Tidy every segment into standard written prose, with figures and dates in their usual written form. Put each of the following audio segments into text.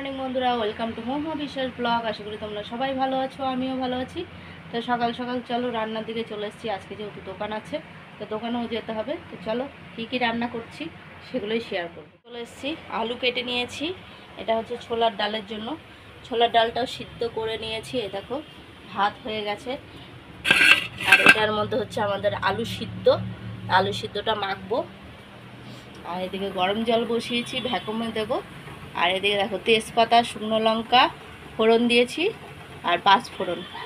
Morning বন্ধুরা, welcome to Momo Bishal blog. আশা করি তোমরা সবাই ভালো আছো, আমিও ভালো আছি। তো সকাল সকাল চলো রান্নার দিকে চলে এসেছি। আজকে যেহেতু দোকান আছে, তো দোকানেও যেতে হবে। তো চলো কী কী রান্না করছি সেগুলোই শেয়ার করবো। চলে এসেছি, আলু কেটে নিয়েছি। এটা হচ্ছে ছোলার ডালের জন্য। ছোলার ডালটাও সিদ্ধ করে নিয়েছি। এই দেখো ভাত হয়ে গেছে। আর এটার মধ্যে হচ্ছে আমাদের আলু সিদ্ধ। আলু সিদ্ধটা মাখবো। আর এদিকে গরম জল বসিয়েছি, ভ্যাকুমে দেবো। আর এদিকে দেখো তেজপাতা, শুকনো লঙ্কা ফোড়ন দিয়েছি, আর 5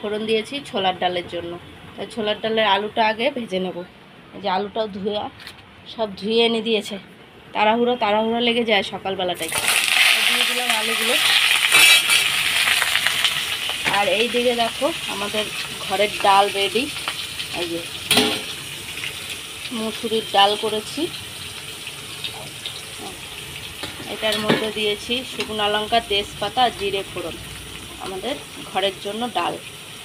ফোড়ন দিয়েছি ছোলার ডালের জন্য। তাই ছোলার ডালের আলুটা আগে ভেজে নেব। এই যে আলুটাও সব ধুয়ে এনে দিয়েছে। তাড়াহুড়ো লেগে যায় সকালবেলাটাই। দিয়ে দিলাম আলুগুলো। আর এই দিকে দেখো আমাদের ঘরের ডাল রেডি। এই যে মুসুরির ডাল করেছি। এটার মধ্যে দিয়েছি শুকনো লঙ্কা, তেজপাতা, জিরে ফোড়ন। আমাদের ঘরের জন্য ডাল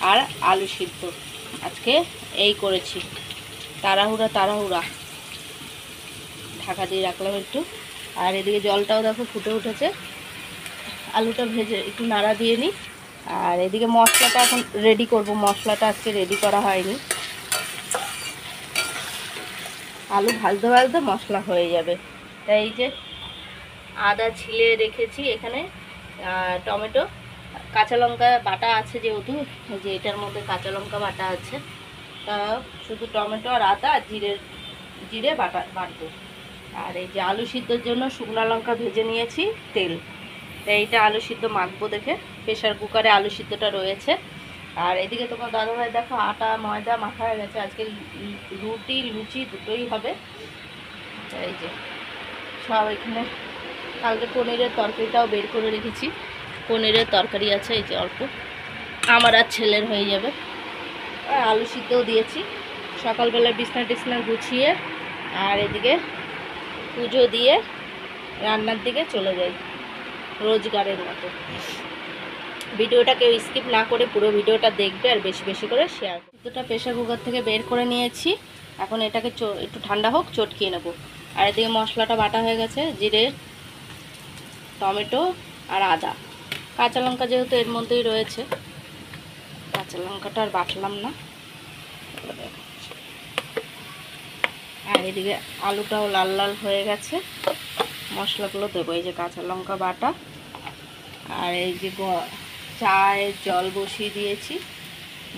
আর আলু সিদ্ধ আজকে এই করেছি। তাড়াহুড়া ঢাকা দিয়ে রাখলাম একটু। আর এদিকে জলটাও দেখো ফুটে উঠেছে। আলুটা ভেজে একটু নাড়া দিয়ে নিই। আর এদিকে মশলাটা এখন রেডি করব। মশলাটা আজকে রেডি করা হয়নি। আলু ভাজতে ভাজতে মশলা হয়ে যাবে। তাই এই যে আদা ছিলে রেখেছি এখানে, টমেটো, কাঁচা লঙ্কা বাটা আছে যেহেতু, যে এটার মধ্যে কাঁচা লঙ্কা বাটা আছে। তা শুধু টমেটো আর আদা আর জিরে বাটবো। আর এই যে আলু সিদ্ধর জন্য শুকনো লঙ্কা ভেজে নিয়েছি, তেল। তাই এইটা আলু সিদ্ধ মাখবো দেখে। প্রেশার কুকারে আলু সিদ্ধটা রয়েছে। আর এদিকে তোমার দাদাভাই দেখো আটা ময়দা মাখা হয়ে গেছে। আজকে রুটি লুচি দুটোই হবে। এই যে সব এখানে কালকে পনিরের তরকারিটাও বের করে রেখেছি। পনিরের তরকারি আছে এই যে অল্প, আমার আর ছেলের হয়ে যাবে। আর আলু সিদ্ধও দিয়েছি। সকালবেলা বিছনা টিছনা গুছিয়ে আর এদিকে পুজো দিয়ে রান্নার দিকে চলে যাই রোজগারের মতো। ভিডিওটা কেউ স্কিপ না করে পুরো ভিডিওটা দেখবে আর বেশি বেশি করে শেয়ার করবে। দুটোটা প্রেশার কুকার থেকে বের করে নিয়েছি। এখন এটাকে একটু ঠান্ডা হোক, চটকিয়ে নেব। আর এদিকে মশলাটা বাটা হয়ে গেছে, জিরে, টমেটো আর আদা। কাঁচা লঙ্কা যেহেতু এর মধ্যেই রয়েছে, কাঁচা লঙ্কাটা আর বাটলাম না। আর এদিকে আলুটাও লাল লাল হয়ে গেছে। মশলাগুলো দেবো। এই যে কাঁচা লঙ্কা বাটা, আর এই যে চায়ের জল বসিয়ে দিয়েছি,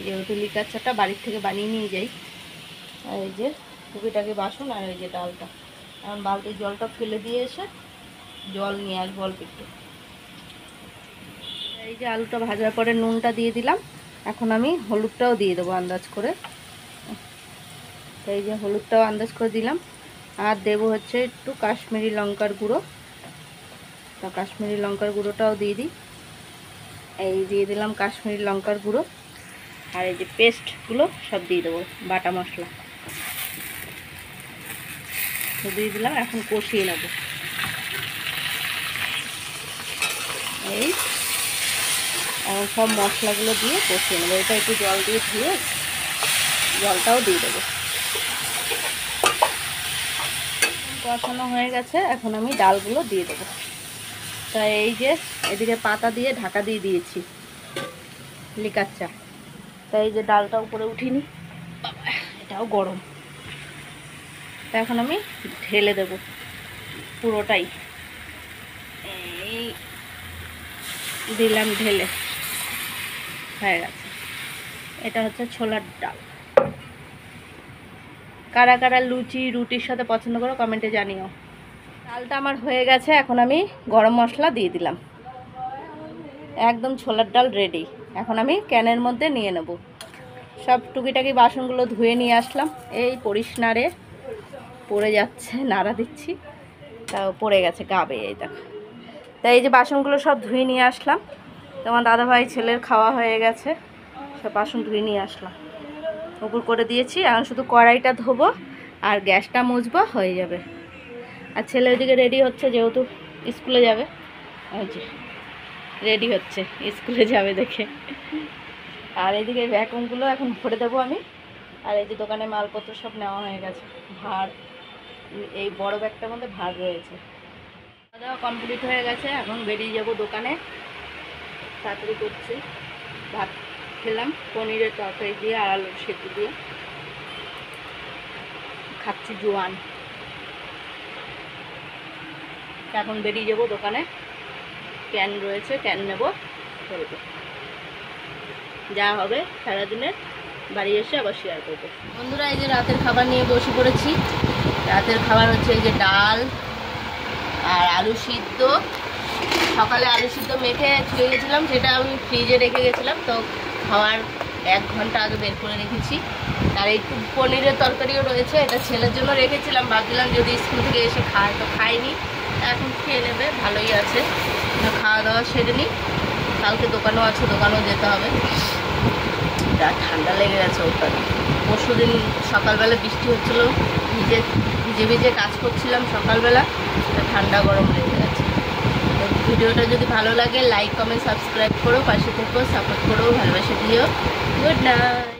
যেহেতু লিকার চাটা বাড়ির থেকে বানিয়ে নিয়ে যাই। আর এই যে টুকিটাকি বাসন, আর এই যে ডালটা। এখন বালতির জলটা ফেলে দিয়ে এসে জল নিয়ে আসবো অল্প একটু। এই যে আলুটা ভাজার পরে নুনটা দিয়ে দিলাম। এখন আমি হলুদটাও দিয়ে দেবো আন্দাজ করে। এই যে হলুদটাও আন্দাজ করে দিলাম। আর দেবো হচ্ছে একটু কাশ্মীরি লঙ্কার গুঁড়ো। তো কাশ্মীরি লঙ্কার গুঁড়োটাও দিয়ে দিই। এই দিয়ে দিলাম কাশ্মীরি লঙ্কার গুঁড়ো। আর এই যে পেস্টগুলো সব দিয়ে দেবো, বাটা মশলা দিয়ে দিলাম। এখন কষিয়ে নেব। এই এখন সব মশলাগুলো দিয়ে কষিয়ে নেবো। এটা একটু জল দিয়ে ধুয়ে জলটাও দিয়ে দেবো। কষানো হয়ে গেছে, এখন আমি ডালগুলো দিয়ে দেবো। তাই এই যে এদিকে পাতা দিয়ে ঢাকা দিয়ে দিয়েছি লিকার চা। তাই এই যে ডালটা উপরে উঠিনি, এটাও গরম। তা এখন আমি ঢেলে দেব পুরোটাই। এই দিলাম ঢেলে, হয়ে গেছে। এটা হচ্ছে ছোলার ডাল। কারা কারা লুচি রুটির সাথে পছন্দ করো কমেন্টে জানিও। ডালটা আমার হয়ে গেছে। এখন আমি গরম মশলা দিয়ে দিলাম। একদম ছোলার ডাল রেডি। এখন আমি ক্যানের মধ্যে নিয়ে নেব। সব টুকিটাকি বাসনগুলো ধুয়ে নিয়ে আসলাম। এই পড়িস না রে, পড়ে যাচ্ছে, নাড়া দিচ্ছি তাও পড়ে গেছে গাবে। এই দেখো। তাই এই যে বাসনগুলো সব ধুয়ে নিয়ে আসলাম। তোমার দাদাভাই ছেলের খাওয়া হয়ে গেছে, সব বাসন ধুয়ে নিয়ে আসলাম, উপর করে দিয়েছি। এখন শুধু কড়াইটা ধোবো আর গ্যাসটা মুছবো, হয়ে যাবে। আর ছেলে ওইদিকে রেডি হচ্ছে, যেহেতু স্কুলে যাবে। ওই যে রেডি হচ্ছে, স্কুলে যাবে দেখে। আর এইদিকে ভ্যাকুমগুলো এখন ভরে দেবো আমি। আর এই যে দোকানে মালপত্র সব নেওয়া হয়ে গেছে। ভাঁড়, এই বড় ব্যাগটার মধ্যে ভাঁড় রয়েছে। খাওয়া দাওয়া কমপ্লিট হয়ে গেছে, এখন বেরিয়ে যাব দোকানে। তাড়াতাড়ি করছি। ভাত খেলাম পনিরের তরকারি দিয়ে আর আলুর সেদ্ধ দিয়ে, খাচ্ছি জোয়ান। এখন বেরিয়ে যাব দোকানে, ক্যান রয়েছে, ক্যান নেব, চলবে। যা হবে সারাদিনের বাড়ি এসে আবার শেয়ার করবো। বন্ধুরা, এই যে রাতের খাবার নিয়ে বসে পড়েছি। রাতের খাবার হচ্ছে এই যে ডাল আর আলু সিদ্ধ। সকালে আলু সিদ্ধ মেখে ছুঁয়ে গেছিলাম, সেটা আমি ফ্রিজে রেখে গেছিলাম, তো খাওয়ার 1 ঘন্টা আগে বের করে রেখেছি। আর একটু পনিরের তরকারিও রয়েছে, এটা ছেলের জন্য রেখেছিলাম, ভাবছিলাম যদি স্কুল থেকে এসে খায়, তো খাইনি, এখন খেয়ে নেবে, ভালোই আছে। খাওয়া দাওয়া সেরে নিই, কালকে দোকানও আছে, দোকানেও যেতে হবে। যা ঠান্ডা লেগে গেছে ওটা। পরশু দিন সকালবেলা বৃষ্টি হচ্ছিল, ভিজে ভিজে কাজ করছিলাম সকালবেলা, ঠান্ডা গরম লেগে গেছে। ভিডিওটা যদি ভালো লাগে লাইক কমেন্ট সাবস্ক্রাইব করো, পাশে থেকেও সাপোর্ট করো, ভালোবাসা দিও। Good night.